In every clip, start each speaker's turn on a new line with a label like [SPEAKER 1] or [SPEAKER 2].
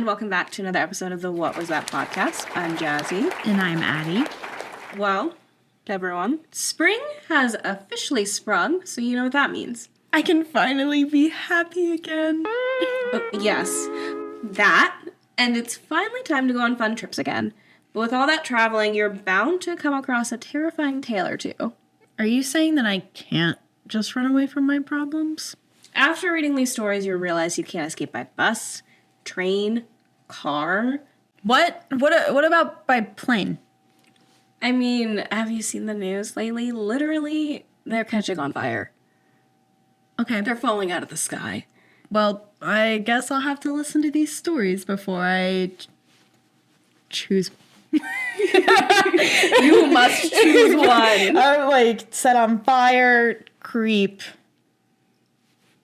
[SPEAKER 1] and welcome back to another episode of the What Was That podcast. I'm Jazzy.
[SPEAKER 2] And I'm Addi.
[SPEAKER 1] Well, everyone, spring has officially sprung, so you know what that means.
[SPEAKER 2] I can finally be happy again.
[SPEAKER 1] Yes, that, and it's finally time to go on fun trips again. But with all that traveling, you're bound to come across a terrifying tale or two.
[SPEAKER 2] Are you saying that I can't just run away from my problems?
[SPEAKER 1] After reading these stories, you realize you can't escape by bus, train, car.
[SPEAKER 2] What about by plane?
[SPEAKER 1] I mean, have you seen the news lately? Literally, they're catching on fire.
[SPEAKER 2] Okay.
[SPEAKER 1] They're falling out of the sky.
[SPEAKER 2] Well, I guess I'll have to listen to these stories before I choose.
[SPEAKER 1] You must choose one.
[SPEAKER 2] I'm set on fire, creep.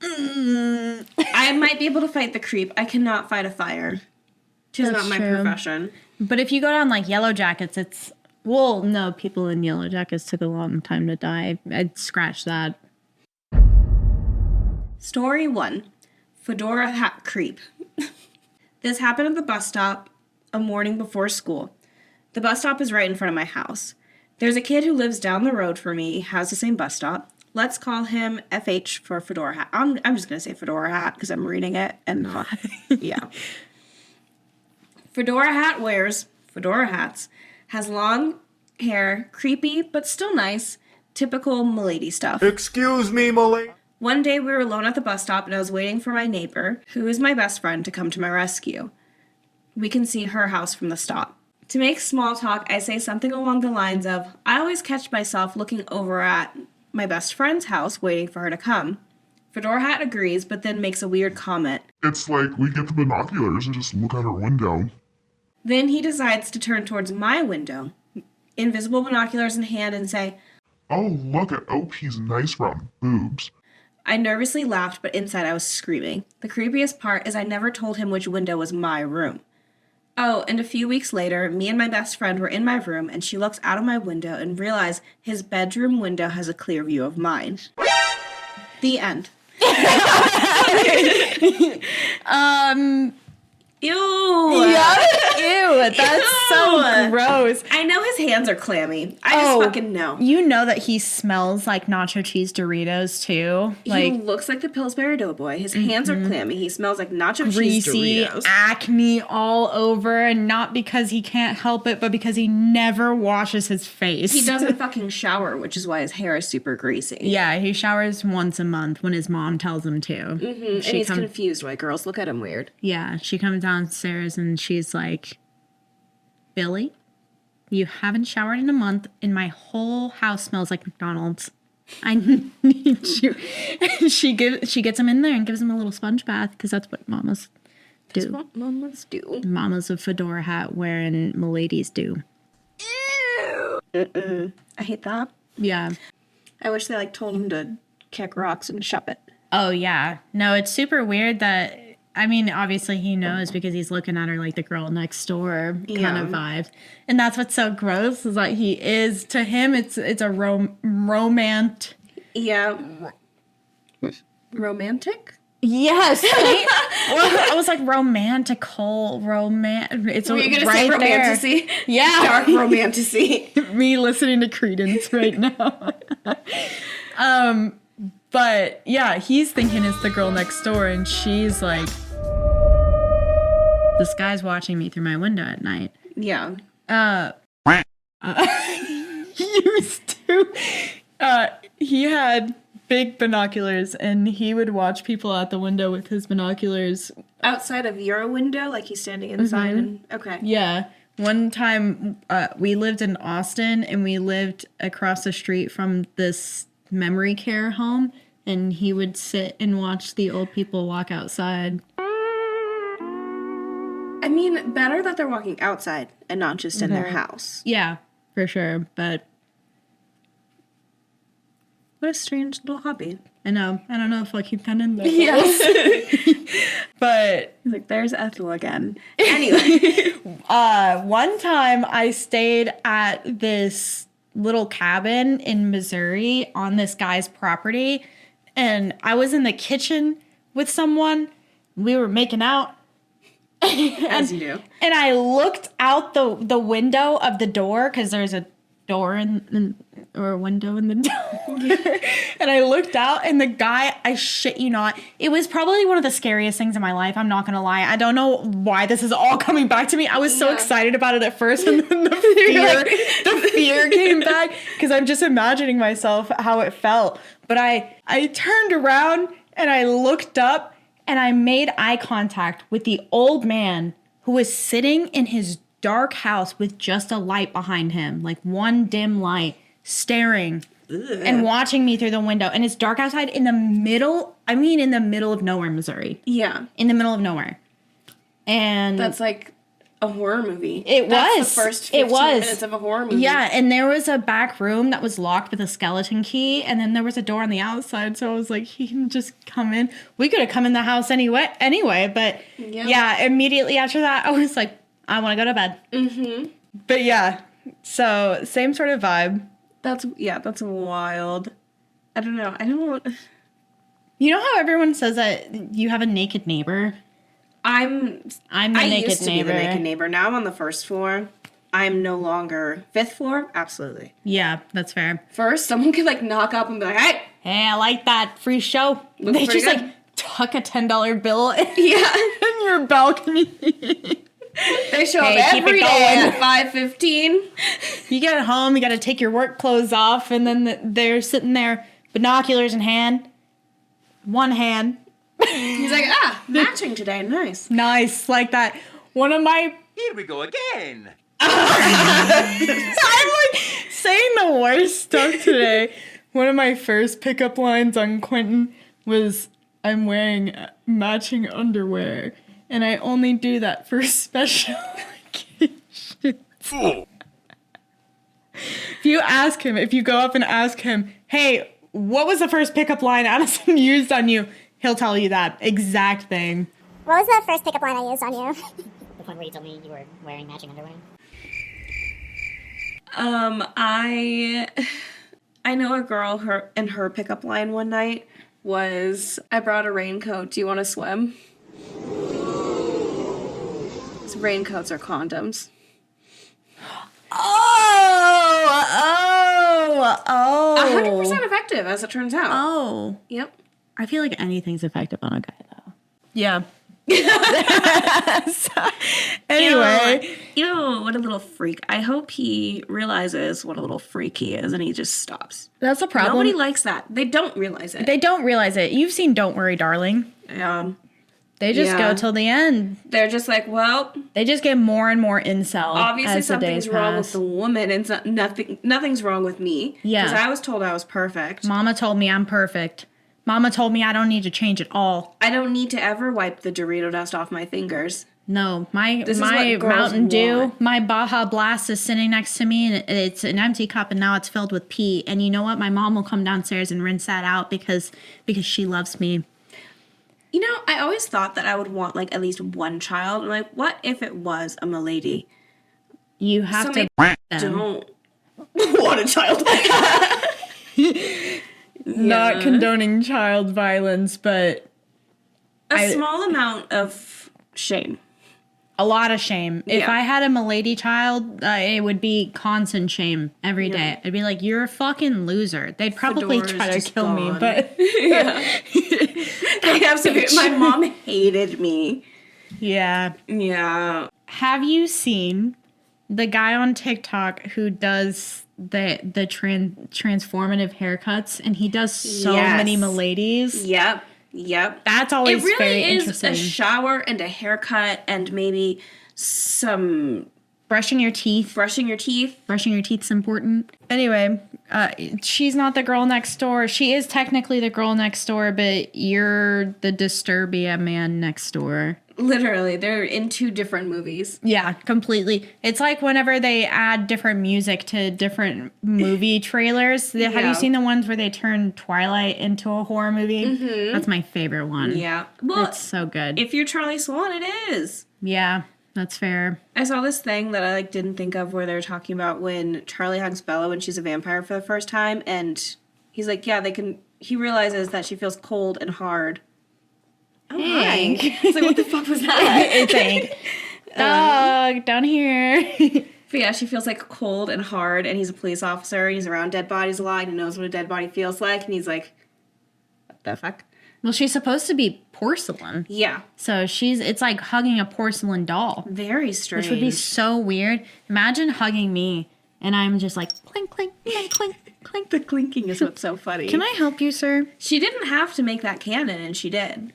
[SPEAKER 1] I might be able to fight the creep. I cannot fight a fire. Tis
[SPEAKER 2] That's
[SPEAKER 1] not my
[SPEAKER 2] true.
[SPEAKER 1] profession.
[SPEAKER 2] But if you go down Yellow Jackets, it's... Well, no, people in Yellow Jackets took a long time to die. I'd scratch that.
[SPEAKER 1] Story 1. Fedora Hat Creep. This happened at the bus stop a morning before school. The bus stop is right in front of my house. There's a kid who lives down the road from me, has the same bus stop. Let's call him FH for Fedora Hat. I'm just going to say Fedora Hat because I'm reading it and not. Yeah. Fedora Hat wears fedora hats, has long hair, creepy but still nice, typical milady stuff.
[SPEAKER 3] Excuse me, milady.
[SPEAKER 1] One day we were alone at the bus stop and I was waiting for my neighbor, who is my best friend, to come to my rescue. We can see her house from the stop. To make small talk, I say something along the lines of, I always catch myself looking over at my best friend's house waiting for her to come. Fedora Hat agrees, but then makes a weird comment.
[SPEAKER 3] It's like we get the binoculars and just look out our window.
[SPEAKER 1] Then he decides to turn towards my window, invisible binoculars in hand, and say,
[SPEAKER 3] Oh, look at OP's nice round boobs.
[SPEAKER 1] I nervously laughed, but inside I was screaming. The creepiest part is I never told him which window was my room. Oh, and a few weeks later, me and my best friend were in my room, and she looks out of my window and realizes his bedroom window has a clear view of mine. The end. Ew.
[SPEAKER 2] Yeah. Ew, that's so gross.
[SPEAKER 1] I know his hands are clammy. I just fucking know.
[SPEAKER 2] You know that he smells like nacho cheese Doritos, too?
[SPEAKER 1] He looks like the Pillsbury Doughboy. His hands are clammy. He smells like nacho cheese
[SPEAKER 2] greasy,
[SPEAKER 1] Doritos.
[SPEAKER 2] acne all over, and not because he can't help it, but because he never washes his face.
[SPEAKER 1] He doesn't fucking shower, which is why his hair is super greasy.
[SPEAKER 2] Yeah, he showers once a month when his mom tells him to.
[SPEAKER 1] Mm-hmm. And he's confused why girls look at him weird.
[SPEAKER 2] Yeah, she comes downstairs and she's like, Billy, you haven't showered in a month and my whole house smells like McDonald's. I need you. And she gets him in there and gives him a little sponge bath because that's what mamas do.
[SPEAKER 1] That's what mamas do.
[SPEAKER 2] Mamas of fedora hat wearing miladies do.
[SPEAKER 1] Ew. I hate that.
[SPEAKER 2] Yeah.
[SPEAKER 1] I wish they told him to kick rocks and shove it.
[SPEAKER 2] Oh, yeah. No, it's super weird that... I mean, obviously he knows because he's looking at her like the girl next door kind of vibe. And that's what's so gross is that he is, to him, it's a romantic.
[SPEAKER 1] Yeah. Romantic?
[SPEAKER 2] Yes. Right? Well, I was like romantical, It's
[SPEAKER 1] Were you going to
[SPEAKER 2] right
[SPEAKER 1] say
[SPEAKER 2] there.
[SPEAKER 1] romanticy?
[SPEAKER 2] Yeah.
[SPEAKER 1] Dark romanticy.
[SPEAKER 2] Me listening to Credence right now. But yeah, he's thinking it's the girl next door, and she's like, this guy's watching me through my window at night.
[SPEAKER 1] Yeah.
[SPEAKER 2] Used to. He had big binoculars, and he would watch people out the window with his binoculars.
[SPEAKER 1] Outside of your window, like he's standing inside. And okay.
[SPEAKER 2] Yeah. One time, we lived in Austin, and we lived across the street from this memory care home, and he would sit and watch the old people walk outside.
[SPEAKER 1] I mean, better that they're walking outside and not just in their house.
[SPEAKER 2] Yeah, for sure, but
[SPEAKER 1] What a strange little hobby.
[SPEAKER 2] I know. I don't know if I'll keep that in there.
[SPEAKER 1] Yes.
[SPEAKER 2] But
[SPEAKER 1] He's like, there's Ethel again. Anyway.
[SPEAKER 2] one time I stayed at this little cabin in Missouri on this guy's property, and I was in the kitchen with someone. We were making out,
[SPEAKER 1] As you do.
[SPEAKER 2] And I looked out the window of the door, because there's a door or a window in the door. And I looked out, and the guy, I shit you not, it was probably one of the scariest things in my life. I'm not gonna lie. I don't know why this is all coming back to me. I was so excited about it at first, and then the fear came back, because I'm just imagining myself how it felt. But I turned around and I looked up, and I made eye contact with the old man who was sitting in his dark house with just a light behind him, like one dim light, staring and watching me through the window. And it's dark outside in the middle of nowhere, Missouri.
[SPEAKER 1] Yeah.
[SPEAKER 2] In the middle of nowhere. And
[SPEAKER 1] that's like a horror movie.
[SPEAKER 2] That's
[SPEAKER 1] the first 15 minutes of a horror movie.
[SPEAKER 2] Yeah, and there was a back room that was locked with a skeleton key, and then there was a door on the outside, so I was like, he can just come in. We could have come in the house anyway, but yeah, immediately after that, I was like, I want to go to bed. Mm-hmm. But yeah, so same sort of vibe.
[SPEAKER 1] That's wild. I don't know.
[SPEAKER 2] You know how everyone says that you have a naked neighbor?
[SPEAKER 1] I'm the
[SPEAKER 2] naked
[SPEAKER 1] used to
[SPEAKER 2] neighbor.
[SPEAKER 1] be the naked neighbor. Now I'm on the first floor. I'm no longer fifth floor. Absolutely.
[SPEAKER 2] Yeah, that's fair.
[SPEAKER 1] First, someone could like knock up and be like, "Hey,
[SPEAKER 2] I like that free show." They just
[SPEAKER 1] good.
[SPEAKER 2] like tuck a $10 bill in your balcony.
[SPEAKER 1] They show up every day at 5:15.
[SPEAKER 2] You get home, you got to take your work clothes off, and then they're sitting there, binoculars in hand, one hand.
[SPEAKER 1] He's like, matching today, nice.
[SPEAKER 2] Nice, like that. One of my...
[SPEAKER 4] Here we go again.
[SPEAKER 2] I'm like saying the worst stuff today. One of my first pickup lines on Quentin was, I'm wearing matching underwear, and I only do that for special occasions.
[SPEAKER 4] Fool.
[SPEAKER 2] If you go up and ask him, hey, what was the first pickup line Addison used on you? He'll tell you that exact thing.
[SPEAKER 5] What was the first pickup line I used on you?
[SPEAKER 6] The one where you told me you were wearing matching underwear?
[SPEAKER 1] I know a girl, her pickup line one night was, I brought a raincoat. Do you want to swim? So raincoats are condoms.
[SPEAKER 2] Oh.
[SPEAKER 1] 100% effective, as it turns out.
[SPEAKER 2] Oh.
[SPEAKER 1] Yep.
[SPEAKER 2] I feel like anything's effective on a guy, though. Yeah. So, anyway.
[SPEAKER 1] Ew, what a little freak. I hope he realizes what a little freak he is and he just stops.
[SPEAKER 2] That's a problem.
[SPEAKER 1] Nobody likes that. They don't realize it.
[SPEAKER 2] They don't realize it. You've seen Don't Worry, Darling. They just go till the end.
[SPEAKER 1] They're just like, well...
[SPEAKER 2] They just get more and more incel
[SPEAKER 1] Obviously
[SPEAKER 2] as the days
[SPEAKER 1] something's wrong with
[SPEAKER 2] pass.
[SPEAKER 1] the woman and nothing's wrong with me.
[SPEAKER 2] Yeah.
[SPEAKER 1] Because I was told I was perfect.
[SPEAKER 2] Mama told me I'm perfect. Mama told me I don't need to change at all.
[SPEAKER 1] I don't need to ever wipe the Dorito dust off my fingers.
[SPEAKER 2] No, my
[SPEAKER 1] This is what girls
[SPEAKER 2] Mountain Dew,
[SPEAKER 1] want.
[SPEAKER 2] my Baja Blast is sitting next to me, and it's an empty cup, and now it's filled with pee. And you know what? My mom will come downstairs and rinse that out because she loves me.
[SPEAKER 1] You know, I always thought that I would want, like, at least one child. I'm like, what if it was a milady?
[SPEAKER 2] You have to
[SPEAKER 1] Don't want a child.
[SPEAKER 2] Not condoning child violence, but
[SPEAKER 1] a small amount of shame.
[SPEAKER 2] a lot of shame. If
[SPEAKER 1] Yeah.
[SPEAKER 2] I had a milady child, it would be constant shame every day. I'd be like, you're a fucking loser. They'd probably
[SPEAKER 1] Fedora's
[SPEAKER 2] try to
[SPEAKER 1] just
[SPEAKER 2] kill me,
[SPEAKER 1] gone.
[SPEAKER 2] but
[SPEAKER 1] I have to be, my mom hated me.
[SPEAKER 2] yeah.
[SPEAKER 1] Yeah.
[SPEAKER 2] Have you seen the guy on TikTok who does the transformative haircuts, and he does so
[SPEAKER 1] Yes.
[SPEAKER 2] many miladies?
[SPEAKER 1] Yep.
[SPEAKER 2] That's always
[SPEAKER 1] It really
[SPEAKER 2] very
[SPEAKER 1] is
[SPEAKER 2] interesting.
[SPEAKER 1] a shower and a haircut and maybe some
[SPEAKER 2] Brushing your teeth.
[SPEAKER 1] brushing your teeth.
[SPEAKER 2] Brushing your teeth's important. Anyway, she's not the girl next door. She is technically the girl next door, but you're the Disturbia man next door.
[SPEAKER 1] Literally, they're in two different movies.
[SPEAKER 2] Yeah, completely. It's like whenever they add different music to different movie trailers. Have
[SPEAKER 1] Yeah.
[SPEAKER 2] you seen the ones where they turn Twilight into a horror movie? Mm-hmm. That's my favorite one.
[SPEAKER 1] Yeah. Well,
[SPEAKER 2] It's so good.
[SPEAKER 1] if you're Charlie Swan, it is.
[SPEAKER 2] Yeah, that's fair.
[SPEAKER 1] I saw this thing that I didn't think of where they were talking about when Charlie hugs Bella when she's a vampire for the first time, and he's like, yeah, he realizes that she feels cold and hard Oh,
[SPEAKER 2] Hank.
[SPEAKER 1] hi. I was like, what the fuck was that?
[SPEAKER 2] It's Hank. Dog, down here.
[SPEAKER 1] But yeah, she feels like cold and hard, and he's a police officer. He's around dead bodies a lot, and he knows what a dead body feels like, and he's like, what the fuck?
[SPEAKER 2] Well, she's supposed to be porcelain.
[SPEAKER 1] Yeah.
[SPEAKER 2] So it's like hugging a porcelain doll.
[SPEAKER 1] Very strange.
[SPEAKER 2] Which would be so weird. Imagine hugging me and I'm just like clink, clink, clink, clink, clink.
[SPEAKER 1] The clinking is what's so funny.
[SPEAKER 2] Can I help you, sir?
[SPEAKER 1] She didn't have to make that canon, and she did.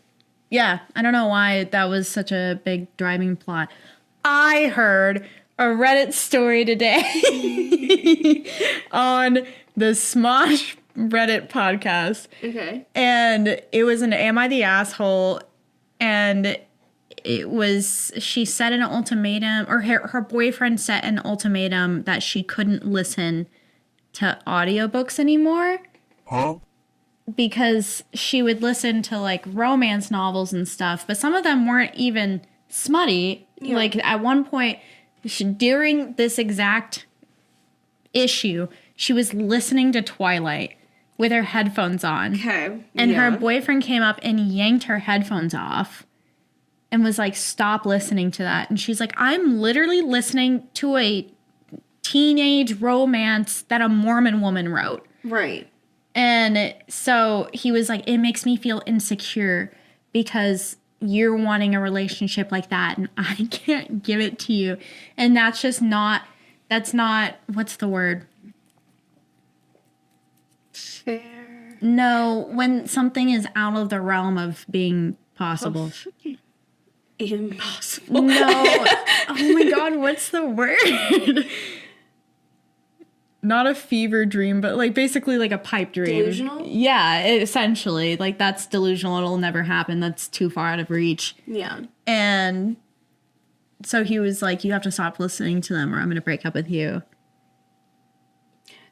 [SPEAKER 2] Yeah, I don't know why that was such a big driving plot. I heard a Reddit story today on the Smosh Reddit podcast.
[SPEAKER 1] Okay.
[SPEAKER 2] And it was an Am I the Asshole? And she set an ultimatum, or her boyfriend set an ultimatum that she couldn't listen to audiobooks anymore.
[SPEAKER 3] Huh?
[SPEAKER 2] Because she would listen to like romance novels and stuff, but some of them weren't even smutty.
[SPEAKER 1] Yeah.
[SPEAKER 2] Like at one point, during this exact issue, she was listening to Twilight with her headphones on.
[SPEAKER 1] Okay.
[SPEAKER 2] And
[SPEAKER 1] yeah.
[SPEAKER 2] her boyfriend came up and yanked her headphones off and was like, stop listening to that. And she's like, I'm literally listening to a teenage romance that a Mormon woman wrote.
[SPEAKER 1] Right.
[SPEAKER 2] And so he was like, it makes me feel insecure because you're wanting a relationship like that and I can't give it to you. And that's not, what's the word?
[SPEAKER 1] Fair.
[SPEAKER 2] No, when something is out of the realm of being possible.
[SPEAKER 1] Impossible.
[SPEAKER 2] No. Oh my God, what's the word? Not a fever dream, but like basically like a pipe dream.
[SPEAKER 1] Delusional?
[SPEAKER 2] Yeah, essentially. Like that's delusional. It'll never happen. That's too far out of reach.
[SPEAKER 1] Yeah.
[SPEAKER 2] And so he was like, you have to stop listening to them or I'm going to break up with you.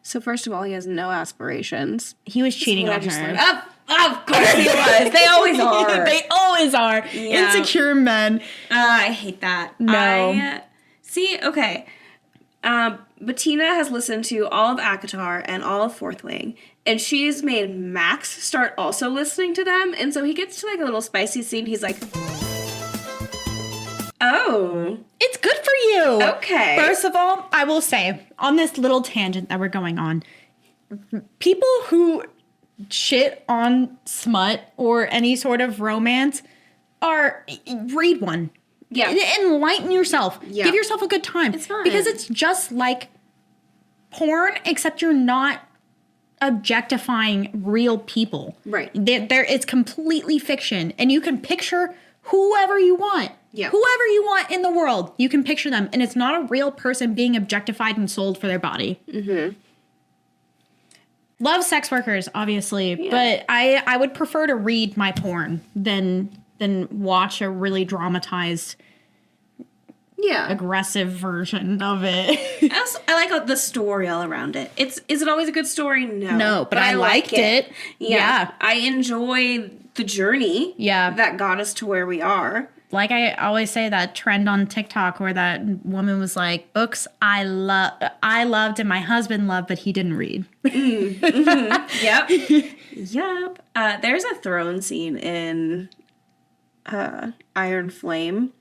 [SPEAKER 1] So first of all, he has no aspirations.
[SPEAKER 2] He was cheating on her.
[SPEAKER 1] Of course he was. They always are.
[SPEAKER 2] They always are.
[SPEAKER 1] Yeah.
[SPEAKER 2] Insecure men.
[SPEAKER 1] I hate that.
[SPEAKER 2] No.
[SPEAKER 1] See, okay. Bettina has listened to all of ACOTAR and all of Fourth Wing, and she's made Max start also listening to them, and so he gets to like a little spicy scene. He's like, oh.
[SPEAKER 2] It's good for you.
[SPEAKER 1] Okay.
[SPEAKER 2] First of all, I will say, on this little tangent that we're going on, people who shit on smut or any sort of romance read one.
[SPEAKER 1] Yeah.
[SPEAKER 2] Enlighten yourself.
[SPEAKER 1] Yeah.
[SPEAKER 2] Give yourself a good time.
[SPEAKER 1] It's fine.
[SPEAKER 2] Because it's just like porn, except you're not objectifying real people.
[SPEAKER 1] Right.
[SPEAKER 2] It's completely fiction. And you can picture whoever you want.
[SPEAKER 1] Yeah.
[SPEAKER 2] Whoever you want in the world, you can picture them. And it's not a real person being objectified and sold for their body. Mm-hmm. Love sex workers, obviously.
[SPEAKER 1] Yeah.
[SPEAKER 2] But I would prefer to read my porn than watch a really dramatized, aggressive version of it.
[SPEAKER 1] I like the story all around it. Is it always a good story? No.
[SPEAKER 2] No, but I liked it. Yeah.
[SPEAKER 1] I enjoy the journey.
[SPEAKER 2] Yeah.
[SPEAKER 1] That got us to where we are.
[SPEAKER 2] Like I always say, that trend on TikTok where that woman was like, books I loved and my husband loved, but he didn't read.
[SPEAKER 1] Yep. Yep. There's a throne scene in Iron Flame,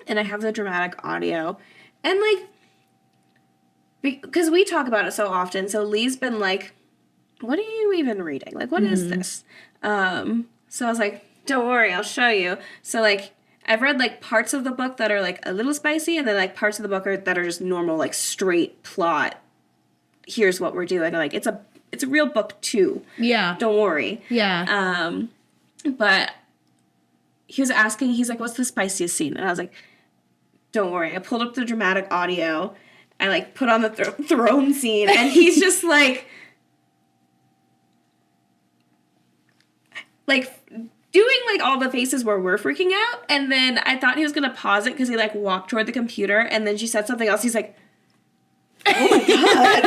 [SPEAKER 1] and I have the dramatic audio, and like, because we talk about it so often, so Lee's been like, what are you even reading? Like, what is this? So I was like, don't worry, I'll show you. So like, I've read like parts of the book that are like a little spicy, and then like parts of the book that are just normal, like straight plot. Here's what we're doing. Like, it's a real book too.
[SPEAKER 2] Yeah.
[SPEAKER 1] Don't worry.
[SPEAKER 2] Yeah.
[SPEAKER 1] But he was asking, he's like, what's the spiciest scene? And I was like, don't worry. I pulled up the dramatic audio. I like put on the throne scene, and he's just like doing like all the faces where we're freaking out. And then I thought he was going to pause it because he like walked toward the computer, and then she said something else. He's like, oh my God.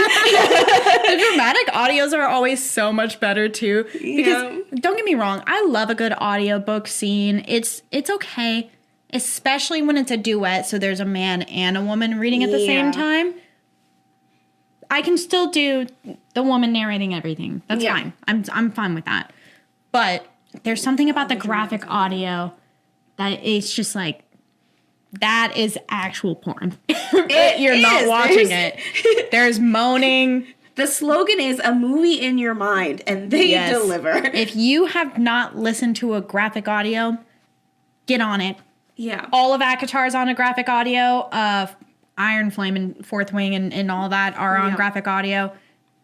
[SPEAKER 2] The dramatic audios are always so much better too. Because don't get me wrong, I love a good audiobook scene. It's okay, especially when it's a duet, so there's a man and a woman reading at the same time. I can still do the woman narrating everything. That's fine. I'm fine with that. But There's something about the graphic audio that it's just like, that is actual porn. You're not watching it. There's moaning.
[SPEAKER 1] The slogan is a movie in your mind, and they deliver.
[SPEAKER 2] If you have not listened to a graphic audio, get on it.
[SPEAKER 1] Yeah.
[SPEAKER 2] All of ACOTAR's on a graphic audio. Iron Flame and Fourth Wing and all that are on graphic audio.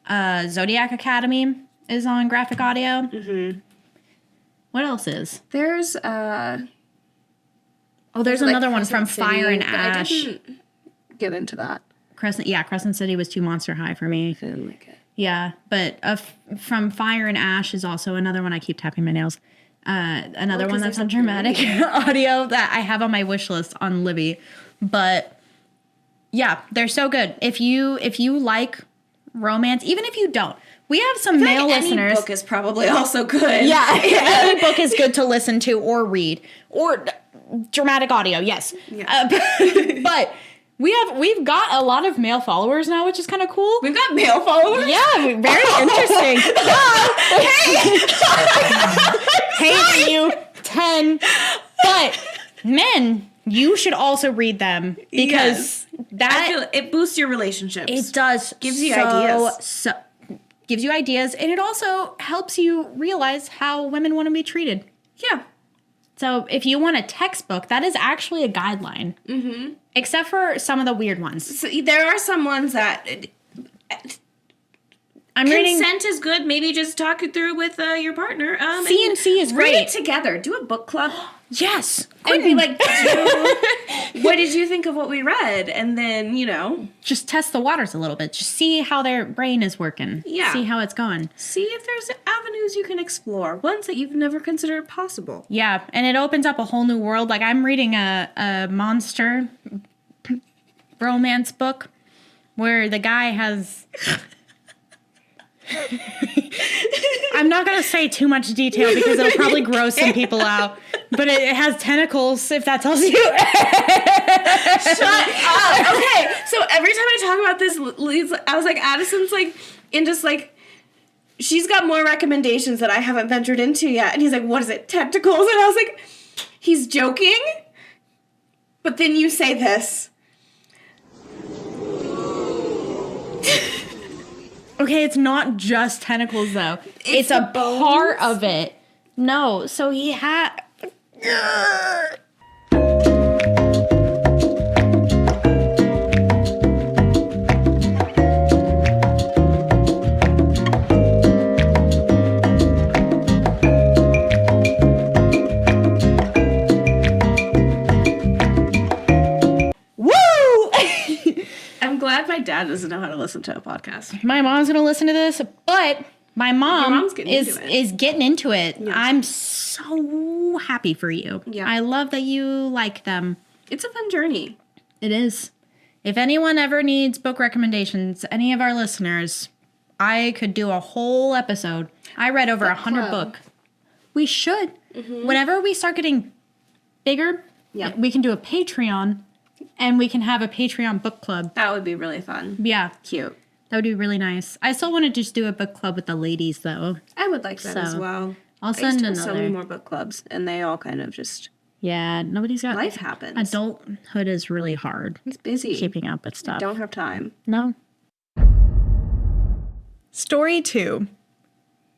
[SPEAKER 2] Zodiac Academy is on graphic audio. Mm-hmm. What else is?
[SPEAKER 1] There's
[SPEAKER 2] there's another one from Fire and Ash.
[SPEAKER 1] I didn't get into that.
[SPEAKER 2] Crescent City was too Monster High for me.
[SPEAKER 1] I didn't like it.
[SPEAKER 2] Yeah, but from Fire and Ash is also another one. I keep tapping my nails. Another one that's on dramatic audio that I have on my wish list on Libby. But yeah, they're so good. If you like romance, even if you don't, we have some male listeners.
[SPEAKER 1] Any book is probably also good.
[SPEAKER 2] Yeah, any book is good to listen to or read or dramatic audio. Yes,
[SPEAKER 1] yeah.
[SPEAKER 2] But we've got a lot of male followers now, which is kind of cool.
[SPEAKER 1] We've got male followers?
[SPEAKER 2] Yeah, very interesting. Hey, you 10. But men, you should also read them because
[SPEAKER 1] I feel it boosts your relationships.
[SPEAKER 2] It does.
[SPEAKER 1] Gives you ideas.
[SPEAKER 2] Gives you ideas, and it also helps you realize how women want to be treated.
[SPEAKER 1] Yeah. So
[SPEAKER 2] if you want a textbook, that is actually a guideline. Mm-hmm. Except for some of the weird ones.
[SPEAKER 1] So there are some ones that consent is good. Maybe just talk it through with your partner.
[SPEAKER 2] C&C is great.
[SPEAKER 1] Read it together. Do a book club.
[SPEAKER 2] Yes.
[SPEAKER 1] And be like, what did you think of what we read? And then,
[SPEAKER 2] just test the waters a little bit. Just see how their brain is working.
[SPEAKER 1] Yeah.
[SPEAKER 2] See how it's going.
[SPEAKER 1] See if there's avenues you can explore. Ones that you've never considered possible.
[SPEAKER 2] Yeah. And it opens up a whole new world. Like I'm reading a monster romance book where the guy has... I'm not going to say too much detail because it'll probably gross some people out. But it has tentacles, if that tells you.
[SPEAKER 1] Shut up. Okay, so every time I talk about this, I was like, Addison's like, in just like, she's got more recommendations that I haven't ventured into yet. And he's like, what is it, tentacles? And I was like, he's joking? But then you say this.
[SPEAKER 2] Okay, it's not just tentacles, though. It's a part of it. No, so he had...
[SPEAKER 1] I'm glad my dad doesn't know how to listen to a podcast.
[SPEAKER 2] My mom's going to listen to this, but my mom is getting into it. Yes. I'm so happy for you. Yeah. I love that you like them.
[SPEAKER 1] It's a fun journey.
[SPEAKER 2] It is. If anyone ever needs book recommendations, any of our listeners, I could do a whole episode. I read over 100 books. We should. Mm-hmm. Whenever we start getting bigger, we can do a Patreon, and we can have a Patreon book club.
[SPEAKER 1] That would be really fun.
[SPEAKER 2] Yeah.
[SPEAKER 1] Cute.
[SPEAKER 2] That would be really nice. I still want to just do a book club with the ladies, though.
[SPEAKER 1] I would like that as well.
[SPEAKER 2] I'll send another.
[SPEAKER 1] So many more book clubs, and they all kind of just...
[SPEAKER 2] Yeah, nobody's got...
[SPEAKER 1] Life happens.
[SPEAKER 2] Adulthood is really hard.
[SPEAKER 1] It's busy.
[SPEAKER 2] Keeping up with stuff.
[SPEAKER 1] I don't have time.
[SPEAKER 2] No.
[SPEAKER 4] Story 2.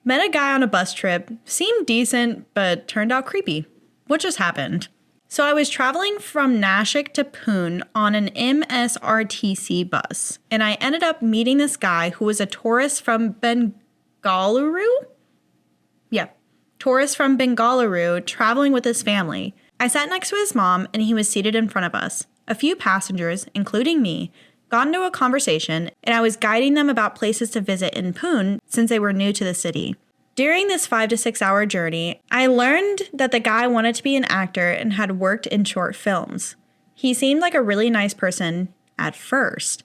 [SPEAKER 4] Met a guy on a bus trip. Seemed decent, but turned out creepy. What just happened? So I was traveling from Nashik to Pune on an MSRTC bus, and I ended up meeting this guy who was a tourist from Bengaluru? Yeah, tourist from Bengaluru traveling with his family. I sat next to his mom, and he was seated in front of us. A few passengers, including me, got into a conversation, and I was guiding them about places to visit in Pune since they were new to the city. During this 5 to 6 hour journey, I learned that the guy wanted to be an actor and had worked in short films. He seemed like a really nice person at first.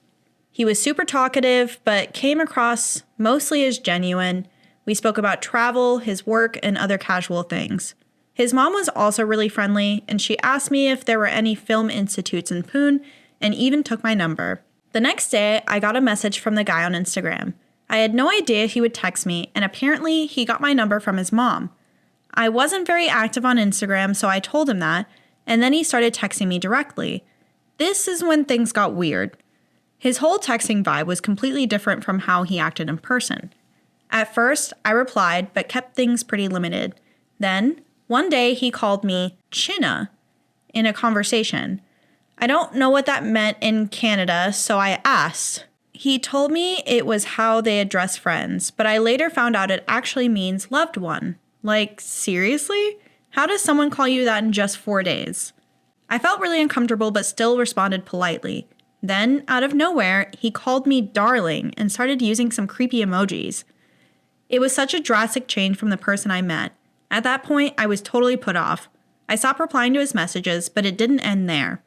[SPEAKER 4] He was super talkative, but came across mostly as genuine. We spoke about travel, his work, and other casual things. His mom was also really friendly, and she asked me if there were any film institutes in Pune, and even took my number. The next day, I got a message from the guy on Instagram. I had no idea he would text me, and apparently he got my number from his mom. I wasn't very active on Instagram, so I told him that, and then he started texting me directly. This is when things got weird. His whole texting vibe was completely different from how he acted in person. At first, I replied, but kept things pretty limited. Then, one day he called me Chinna in a conversation. I don't know what that meant in Canada, so I asked. He told me it was how they address friends, but I later found out it actually means loved one. Like, seriously? How does someone call you that in just 4 days? I felt really uncomfortable, but still responded politely. Then, out of nowhere, he called me darling and started using some creepy emojis. It was such a drastic change from the person I met. At that point, I was totally put off. I stopped replying to his messages, but it didn't end there.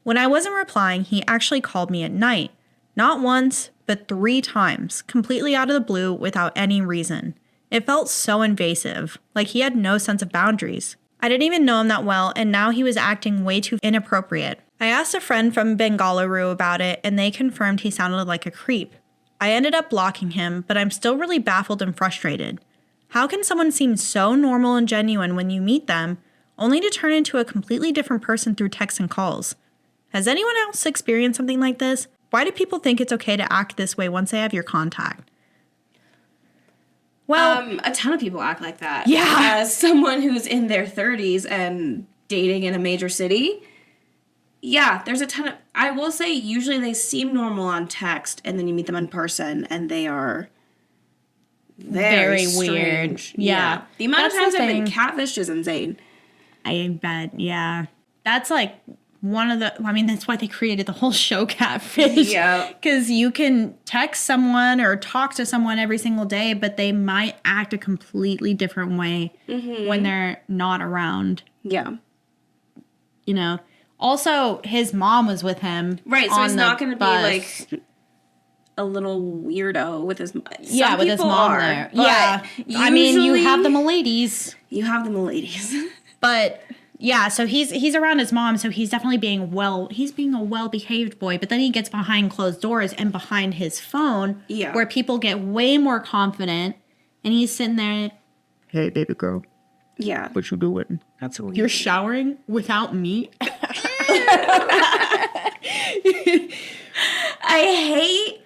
[SPEAKER 4] When I wasn't replying, he actually called me at night. Not once, but 3 times, completely out of the blue without any reason. It felt so invasive, like he had no sense of boundaries. I didn't even know him that well, and now he was acting way too inappropriate. I asked a friend from Bengaluru about it, and they confirmed he sounded like a creep. I ended up blocking him, but I'm still really baffled and frustrated. How can someone seem so normal and genuine when you meet them, only to turn into a completely different person through texts and calls? Has anyone else experienced something like this? Why do people think it's okay to act this way once they have your contact? Well,
[SPEAKER 1] A ton of people act like that.
[SPEAKER 4] Yeah.
[SPEAKER 1] As someone who's in their 30s and dating in a major city, yeah, there's a ton of... I will say, usually they seem normal on text, and then you meet them in person, and they are very
[SPEAKER 2] weird.
[SPEAKER 1] strange.
[SPEAKER 2] Yeah.
[SPEAKER 1] The amount of
[SPEAKER 2] That's
[SPEAKER 1] times
[SPEAKER 2] the
[SPEAKER 1] I've been
[SPEAKER 2] thing.
[SPEAKER 1] catfished is insane.
[SPEAKER 2] I bet, yeah. That's like one of the, I mean, that's why they created the whole show Catfish.
[SPEAKER 1] Yeah.
[SPEAKER 2] Because you can text someone or talk to someone every single day, but they might act a completely different way when they're not around,
[SPEAKER 1] Yeah.
[SPEAKER 2] you know. Also, his mom was with him.
[SPEAKER 1] Right, so
[SPEAKER 2] on
[SPEAKER 1] he's
[SPEAKER 2] the
[SPEAKER 1] not going to be
[SPEAKER 2] bus.
[SPEAKER 1] like a little weirdo with his...
[SPEAKER 2] Yeah, with his
[SPEAKER 1] people
[SPEAKER 2] mom
[SPEAKER 1] are,
[SPEAKER 2] there.
[SPEAKER 1] but
[SPEAKER 2] Yeah. I mean, you
[SPEAKER 1] usually
[SPEAKER 2] have the ladies.
[SPEAKER 1] You have the ladies.
[SPEAKER 2] But yeah, so he's around his mom, so he's definitely being a well-behaved boy, but then he gets behind closed doors and behind his phone,
[SPEAKER 1] Yeah.
[SPEAKER 2] where people get way more confident, and he's sitting there, hey, baby girl,
[SPEAKER 1] Yeah.
[SPEAKER 2] what you doing?
[SPEAKER 1] That's so weird.
[SPEAKER 2] You're showering without me?
[SPEAKER 1] I hate...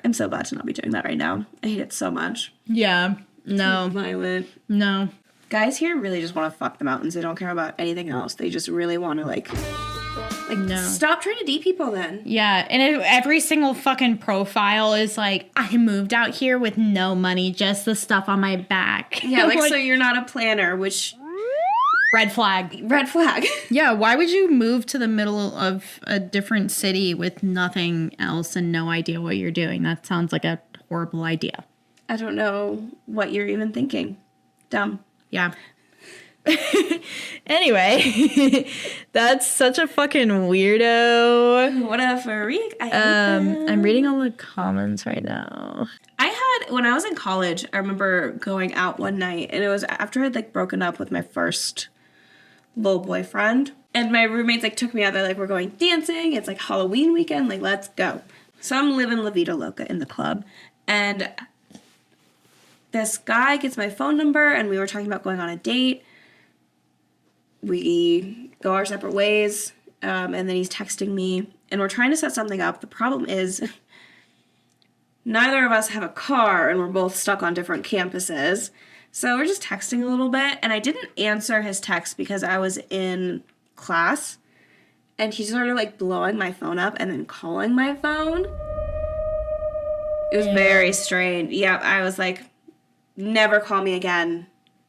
[SPEAKER 1] I'm so glad to not be doing that right now. I hate it so much.
[SPEAKER 2] Yeah, no,
[SPEAKER 1] Violent.
[SPEAKER 2] no.
[SPEAKER 1] Guys here really just want to fuck the mountains. They don't care about anything else. They just really want to like
[SPEAKER 2] No.
[SPEAKER 1] stop trying to date people then.
[SPEAKER 2] Yeah, and every single fucking profile is like, I moved out here with no money, just the stuff on my back.
[SPEAKER 1] Yeah, like so you're not a planner, which
[SPEAKER 2] red flag.
[SPEAKER 1] red flag.
[SPEAKER 2] Yeah, why would you move to the middle of a different city with nothing else and no idea what you're doing? That sounds like a horrible idea.
[SPEAKER 1] I don't know what you're even thinking. Dumb.
[SPEAKER 2] Yeah.
[SPEAKER 4] anyway, that's such a fucking weirdo.
[SPEAKER 1] What a freak. I hate them.
[SPEAKER 4] I'm reading all the comments right now.
[SPEAKER 1] I had, when I was in college, I remember going out one night, and it was after I'd like broken up with my first little boyfriend. And my roommates like took me out. They're like, we're going dancing. It's like Halloween weekend. Like, let's go. So I'm living La Vida Loca in the club. And this guy gets my phone number, and we were talking about going on a date. We go our separate ways, and then he's texting me, and we're trying to set something up. The problem is neither of us have a car, and we're both stuck on different campuses. So we're just texting a little bit, and I didn't answer his text because I was in class, and he started like blowing my phone up and then calling my phone. It was very strange. Yeah, I was like, never call me again.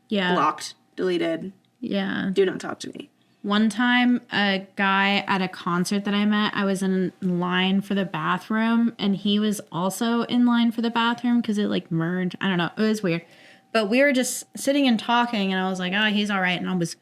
[SPEAKER 2] Yeah.
[SPEAKER 1] Blocked, deleted,
[SPEAKER 2] Yeah.
[SPEAKER 1] do not talk to me.
[SPEAKER 2] One time, a guy at a concert that I met, I was in line for the bathroom, and he was also in line for the bathroom because it like merged. I don't know. It was weird. But we were just sitting and talking, and I was like, oh, he's all right. And I was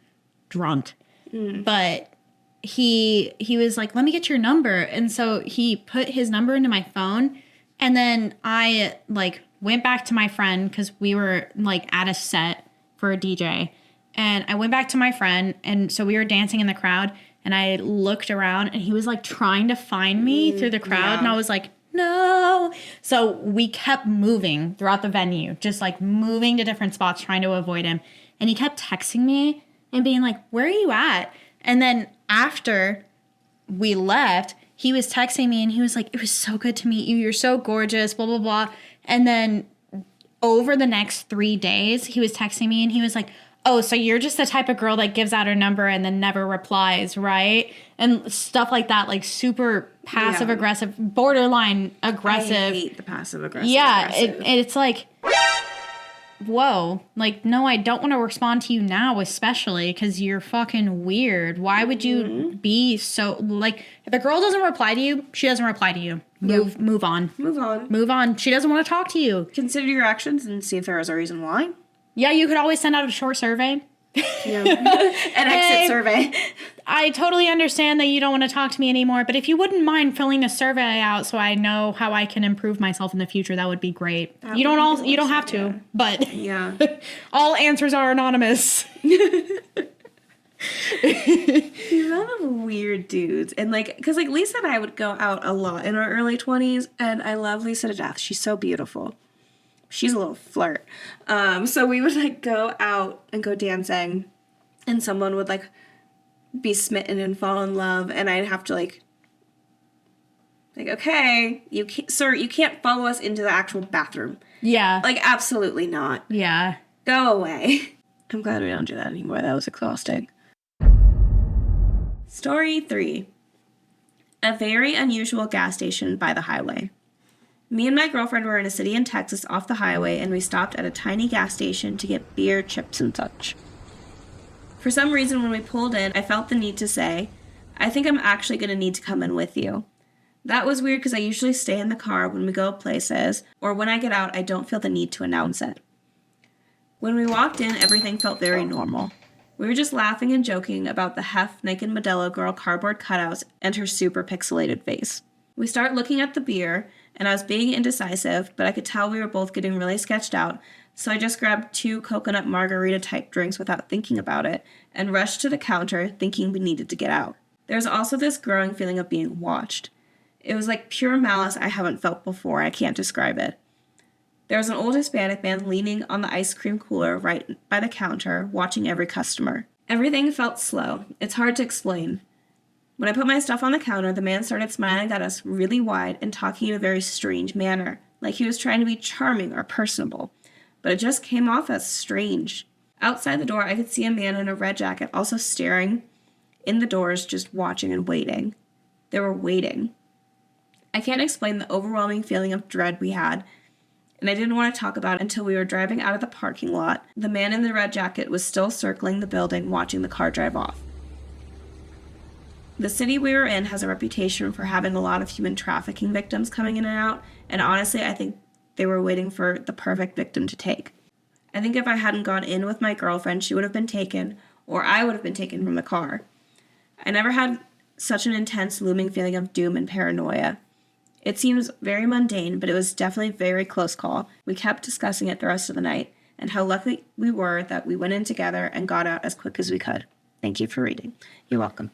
[SPEAKER 2] drunk. But he was like, let me get your number. And so he put his number into my phone. And then I like went back to my friend because we were like at a set for a DJ. And I went back to my friend, and so we were dancing in the crowd, and I looked around, and he was like trying to find me through the crowd, and I was like, no. So we kept moving throughout the venue, just like moving to different spots, trying to avoid him. And he kept texting me and being like, where are you at? And then after we left, he was texting me and he was like, it was so good to meet you. You're so gorgeous, blah, blah, blah. And then over the next 3 days, he was texting me and he was like, oh, so you're just the type of girl that gives out her number and then never replies, right? And stuff like that, like super passive aggressive, borderline aggressive.
[SPEAKER 1] I hate the passive aggressive.
[SPEAKER 2] Yeah, it's like, whoa, like, no, I don't want to respond to you now, especially because you're fucking weird. Why would you be so, like, if a girl doesn't reply to you, she doesn't reply to you. Move on. Move on. She doesn't want to talk to you.
[SPEAKER 1] Consider your actions and see if there is a reason why.
[SPEAKER 2] Yeah, you could always send out a short survey.
[SPEAKER 1] An exit survey.
[SPEAKER 2] I totally understand that you don't want to talk to me anymore, but if you wouldn't mind filling a survey out so I know how I can improve myself in the future, that would be great. You don't have to, but all answers are anonymous.
[SPEAKER 1] These are the weird dudes. And like, because like Lisa and I would go out a lot in our early 20s, and I love Lisa to death. She's so beautiful. She's a little flirt. So we would like go out and go dancing, and someone would like be smitten and fall in love, and I'd have to like, okay, sir, you can't follow us into the actual bathroom.
[SPEAKER 2] Yeah.
[SPEAKER 1] Like, absolutely not.
[SPEAKER 2] Yeah.
[SPEAKER 1] Go away. I'm glad we don't do that anymore. That was exhausting. Story 3. A very unusual gas station by the highway. Me and my girlfriend were in a city in Texas off the highway, and we stopped at a tiny gas station to get beer, chips, and such. For some reason, when we pulled in, I felt the need to say, I think I'm actually going to need to come in with you. That was weird because I usually stay in the car when we go places, or when I get out, I don't feel the need to announce it. When we walked in, everything felt very normal. We were just laughing and joking about the naked Modelo girl cardboard cutouts and her super pixelated face. We start looking at the beer, and I was being indecisive, but I could tell we were both getting really sketched out, so I just grabbed 2 coconut margarita-type drinks without thinking about it, and rushed to the counter, thinking we needed to get out. There was also this growing feeling of being watched. It was like pure malice I haven't felt before. I can't describe it. There was an old Hispanic man leaning on the ice cream cooler right by the counter, watching every customer. Everything felt slow. It's hard to explain. When I put my stuff on the counter, the man started smiling at us really wide and talking in a very strange manner, like he was trying to be charming or personable. But it just came off as strange. Outside the door, I could see a man in a red jacket also staring in the doors, just watching and waiting. They were waiting. I can't explain the overwhelming feeling of dread we had, and I didn't want to talk about it until we were driving out of the parking lot. The man in the red jacket was still circling the building, watching the car drive off. The city we were in has a reputation for having a lot of human trafficking victims coming in and out, and honestly, I think they were waiting for the perfect victim to take. I think if I hadn't gone in with my girlfriend, she would have been taken, or I would have been taken from the car. I never had such an intense, looming feeling of doom and paranoia. It seems very mundane, but it was definitely a very close call. We kept discussing it the rest of the night, and how lucky we were that we went in together and got out as quick as we could. Thank you for reading. You're welcome.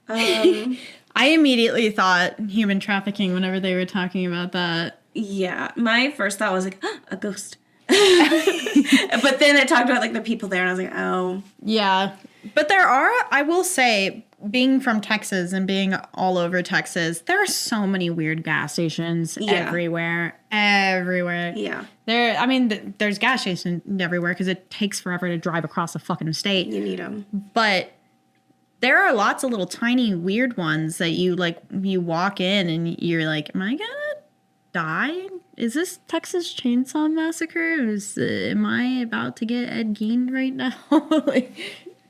[SPEAKER 4] I immediately thought human trafficking whenever they were talking about that.
[SPEAKER 1] Yeah, my first thought was like, a ghost. But then it talked about like the people there, and I was like, oh.
[SPEAKER 4] Yeah. But there are, I will say, being from Texas and being all over Texas, there are so many weird gas stations everywhere. Everywhere.
[SPEAKER 1] Yeah.
[SPEAKER 4] There's gas stations everywhere because it takes forever to drive across a fucking state.
[SPEAKER 1] You need them.
[SPEAKER 4] But there are lots of little tiny weird ones that you walk in and you're like, am I gonna die? Is this Texas Chainsaw Massacre? Am I about to get Ed Gein right now?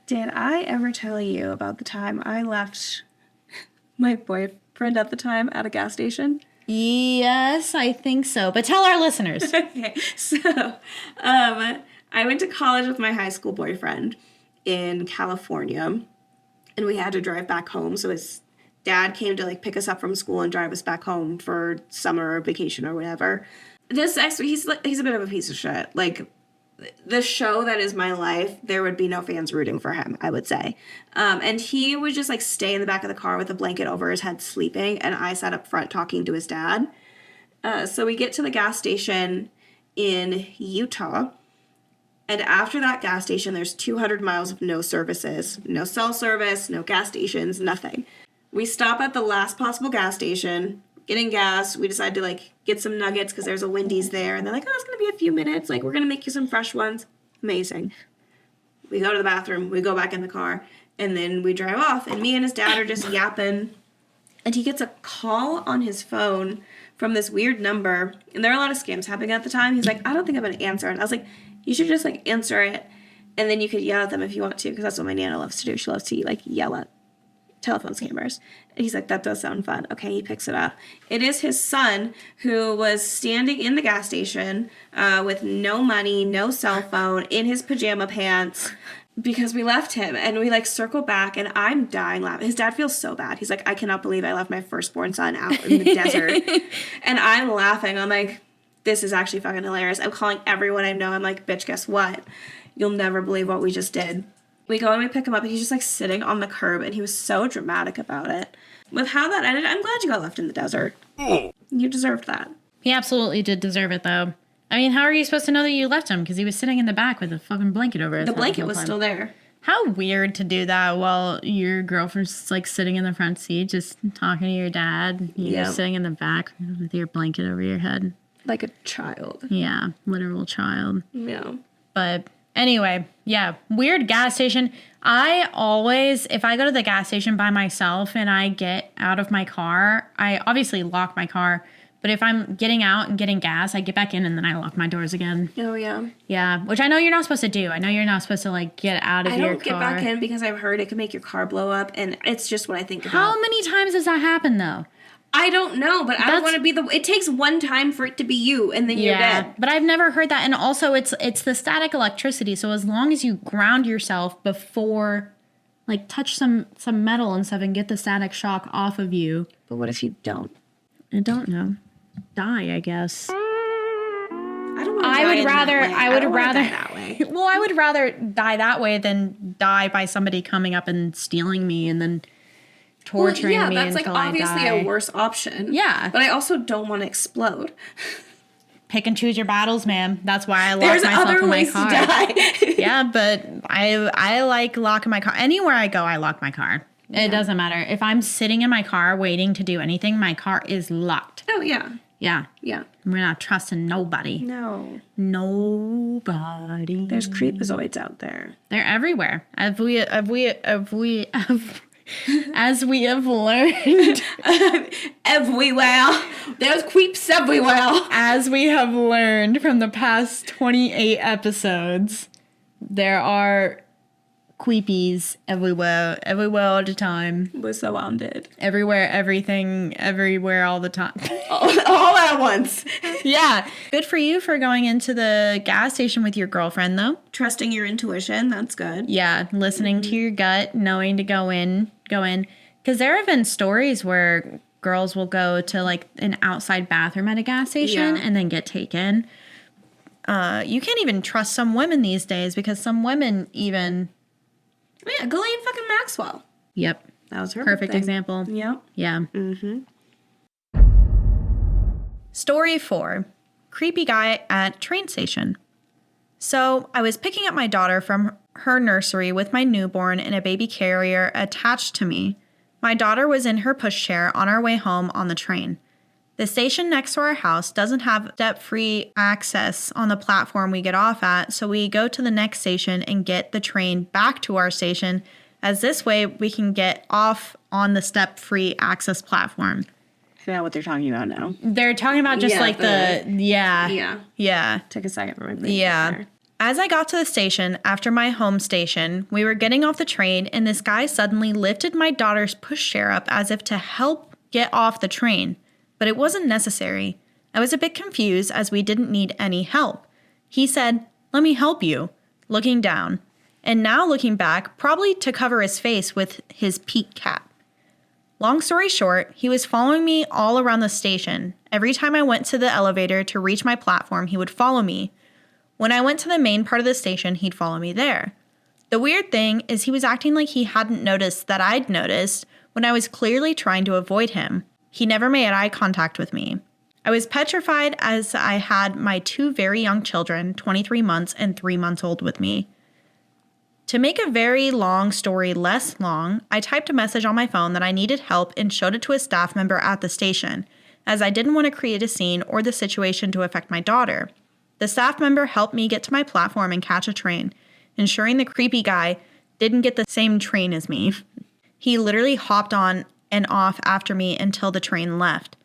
[SPEAKER 1] Did I ever tell you about the time I left my boyfriend at the time at a gas station?
[SPEAKER 4] Yes, I think so. But tell our listeners.
[SPEAKER 1] Okay, so I went to college with my high school boyfriend in California, and we had to drive back home. So his dad came to like pick us up from school and drive us back home for summer or vacation or whatever. He's a bit of a piece of shit. Like, the show that is my life, there would be no fans rooting for him, I would say. And he would just like stay in the back of the car with a blanket over his head sleeping, and I sat up front talking to his dad. So we get to the gas station in Utah. And after that gas station, there's 200 miles of no services. No cell service, no gas stations, nothing. We stop at the last possible gas station, getting gas. We decide to, like, get some nuggets because there's a Wendy's there. And they're like, oh, it's going to be a few minutes. Like, we're going to make you some fresh ones. Amazing. We go to the bathroom. We go back in the car. And then we drive off. And me and his dad are just yapping. And he gets a call on his phone from this weird number. And there are a lot of scams happening at the time. He's like, I don't think I'm going to answer it. I was like, you should just, like, answer it. And then you could yell at them if you want to. Because that's what my Nana loves to do. She loves to, like, yell at telephone scammers. And he's like, that does sound fun. Okay, he picks it up. It is his son who was standing in the gas station with no money, no cell phone, in his pajama pants because we left him. And we, like, circle back, and I'm dying laughing. His dad feels so bad. He's like, I cannot believe I left my firstborn son out in the desert. And I'm laughing. I'm like, this is actually fucking hilarious. I'm calling everyone I know. I'm like, bitch, guess what? You'll never believe what we just did. We go and we pick him up, and he's just, like, sitting on the curb, and he was so dramatic about it. With how that ended, I'm glad you got left in the desert. You deserved that.
[SPEAKER 2] He absolutely did deserve it, though. I mean, how are you supposed to know that you left him? Because he was sitting in the back with a fucking blanket over his head.
[SPEAKER 1] The blanket
[SPEAKER 2] whole
[SPEAKER 1] was
[SPEAKER 2] time.
[SPEAKER 1] still there.
[SPEAKER 4] How weird to do that while your girlfriend's, like, sitting in the front seat just talking to your dad. You're
[SPEAKER 1] Yeah.
[SPEAKER 4] sitting in the back with your blanket over your head.
[SPEAKER 1] Like a child.
[SPEAKER 4] Yeah, literal child.
[SPEAKER 1] Yeah.
[SPEAKER 4] But anyway, yeah, weird gas station. I always, if I go to the gas station by myself and I get out of my car, I obviously lock my car. But if I'm getting out and getting gas, I get back in and then I lock my doors again.
[SPEAKER 1] Oh, yeah.
[SPEAKER 4] Yeah, which I know you're not supposed to do. I know you're not supposed to, like, get out of
[SPEAKER 1] I
[SPEAKER 4] your
[SPEAKER 1] don't
[SPEAKER 4] car.
[SPEAKER 1] get back in because I've heard it can make your car blow up, and it's just what I think about.
[SPEAKER 4] How many times does that happen, though?
[SPEAKER 1] I don't know, but I don't want to be it takes one time for it to be you, and then you're dead.
[SPEAKER 4] But I've never heard that. And also, it's the static electricity. So as long as you ground yourself before, like, touch some metal and stuff and get the static shock off of you.
[SPEAKER 1] But what if you don't?
[SPEAKER 4] I don't know. Die, I guess.
[SPEAKER 1] I don't want to
[SPEAKER 4] I would rather.
[SPEAKER 1] that way.
[SPEAKER 4] Well, I would rather die that way than die by somebody coming up and stealing me and then torturing me
[SPEAKER 1] that's, like,
[SPEAKER 4] until I
[SPEAKER 1] obviously
[SPEAKER 4] die.
[SPEAKER 1] a worse option.
[SPEAKER 4] Yeah.
[SPEAKER 1] But I also don't want to explode.
[SPEAKER 4] Pick and choose your battles, ma'am. That's why I lock
[SPEAKER 1] There's
[SPEAKER 4] myself
[SPEAKER 1] other
[SPEAKER 4] in my
[SPEAKER 1] ways
[SPEAKER 4] car.
[SPEAKER 1] to die.
[SPEAKER 4] Yeah, but I like locking my car. Anywhere I go, I lock my car. It doesn't matter. If I'm sitting in my car waiting to do anything, my car is locked.
[SPEAKER 1] Oh, yeah.
[SPEAKER 4] Yeah.
[SPEAKER 1] Yeah.
[SPEAKER 4] We're not trusting nobody.
[SPEAKER 1] No.
[SPEAKER 4] Nobody.
[SPEAKER 1] There's creepazoids out there.
[SPEAKER 4] They're everywhere. As we have learned.
[SPEAKER 1] Everywhere. There's creeps everywhere.
[SPEAKER 4] As we have learned from the past 28 episodes, there are creepies everywhere all the time.
[SPEAKER 1] We're surrounded.
[SPEAKER 4] Everywhere, everything, everywhere all the time.
[SPEAKER 1] All at once.
[SPEAKER 4] Yeah. Good for you for going into the gas station with your girlfriend, though.
[SPEAKER 1] Trusting your intuition. That's good.
[SPEAKER 4] Yeah. Listening to your gut, knowing to go in. Because there have been stories where girls will go to, like, an outside bathroom at a gas station and then get taken. You can't even trust some women these days because some women even...
[SPEAKER 1] Yeah, Ghislaine fucking Maxwell.
[SPEAKER 4] Yep.
[SPEAKER 1] That was her
[SPEAKER 4] Perfect
[SPEAKER 1] thing.
[SPEAKER 4] example.
[SPEAKER 1] Yep.
[SPEAKER 4] Yeah.
[SPEAKER 1] Mm-hmm.
[SPEAKER 4] Story 4. Creepy guy at train station. So, I was picking up my daughter from her nursery with my newborn in a baby carrier attached to me. My daughter was in her pushchair on our way home on the train. The station next to our house doesn't have step-free access on the platform we get off at, so we go to the next station and get the train back to our station, as this way we can get off on the step-free access platform.
[SPEAKER 1] I know what they're talking about now.
[SPEAKER 4] They're talking about just
[SPEAKER 1] Yeah,
[SPEAKER 4] like
[SPEAKER 1] Yeah.
[SPEAKER 4] Yeah.
[SPEAKER 1] Took a second for my brain.
[SPEAKER 4] Yeah. As I got to the station after my home station, we were getting off the train and this guy suddenly lifted my daughter's pushchair up as if to help get off the train. But it wasn't necessary. I was a bit confused as we didn't need any help. He said, "Let me help you," looking down. And now looking back, probably to cover his face with his peak cap. Long story short, he was following me all around the station. Every time I went to the elevator to reach my platform, he would follow me. When I went to the main part of the station, he'd follow me there. The weird thing is he was acting like he hadn't noticed that I'd noticed when I was clearly trying to avoid him. He never made eye contact with me. I was petrified as I had my 2 very young children, 23 months and 3 months old, with me. To make a very long story less long, I typed a message on my phone that I needed help and showed it to a staff member at the station, as I didn't want to create a scene or the situation to affect my daughter. The staff member helped me get to my platform and catch a train, ensuring the creepy guy didn't get the same train as me. He literally hopped on and off after me until the train left.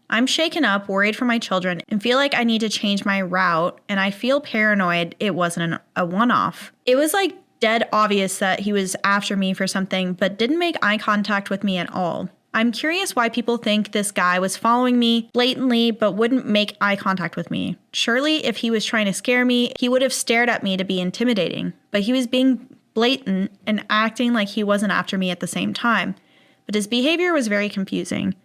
[SPEAKER 4] I'm shaken up, worried for my children, and feel like I need to change my route, and I feel paranoid it wasn't a one-off. It was like dead obvious that he was after me for something, but didn't make eye contact with me at all. I'm curious why people think this guy was following me blatantly but wouldn't make eye contact with me. Surely, if he was trying to scare me, he would have stared at me to be intimidating, but he was being blatant and acting like he wasn't after me at the same time. But his behavior was very confusing.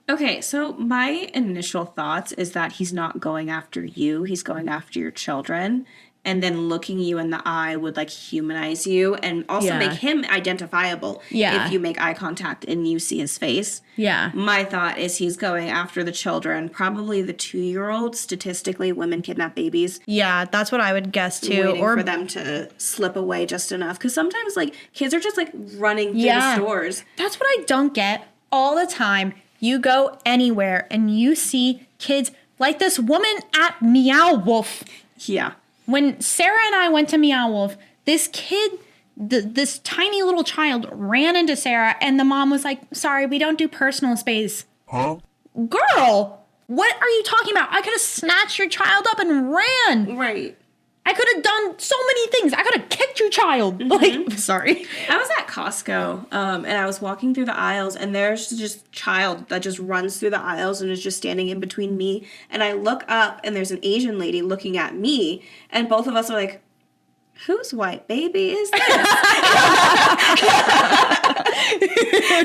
[SPEAKER 1] Okay, so my initial thoughts is that he's not going after you, he's going after your children. And then looking you in the eye would like humanize you and also make him identifiable if you make eye contact and you see his face.
[SPEAKER 2] Yeah.
[SPEAKER 1] My thought is he's going after the children, probably the 2-year-old. Statistically, women kidnap babies.
[SPEAKER 4] Yeah, that's what I would guess too.
[SPEAKER 1] Waiting for them to slip away just enough. Because sometimes like kids are just like running through the stores.
[SPEAKER 4] That's what I don't get all the time. You go anywhere and you see kids like this woman at Meow Wolf.
[SPEAKER 1] Yeah.
[SPEAKER 2] When Sarah and I went to Meow Wolf, this kid, this tiny little child ran into Sarah and the mom was like, sorry, we don't do personal space.
[SPEAKER 3] Huh?
[SPEAKER 4] Girl, what are you talking about? I could have snatched your child up and ran.
[SPEAKER 1] Right.
[SPEAKER 4] I could have done so many things. I could have kicked your child. Like, sorry.
[SPEAKER 1] I was at Costco and I was walking through the aisles and there's just child that just runs through the aisles and is just standing in between me. And I look up and there's an Asian lady looking at me and both of us are like, whose white baby is this?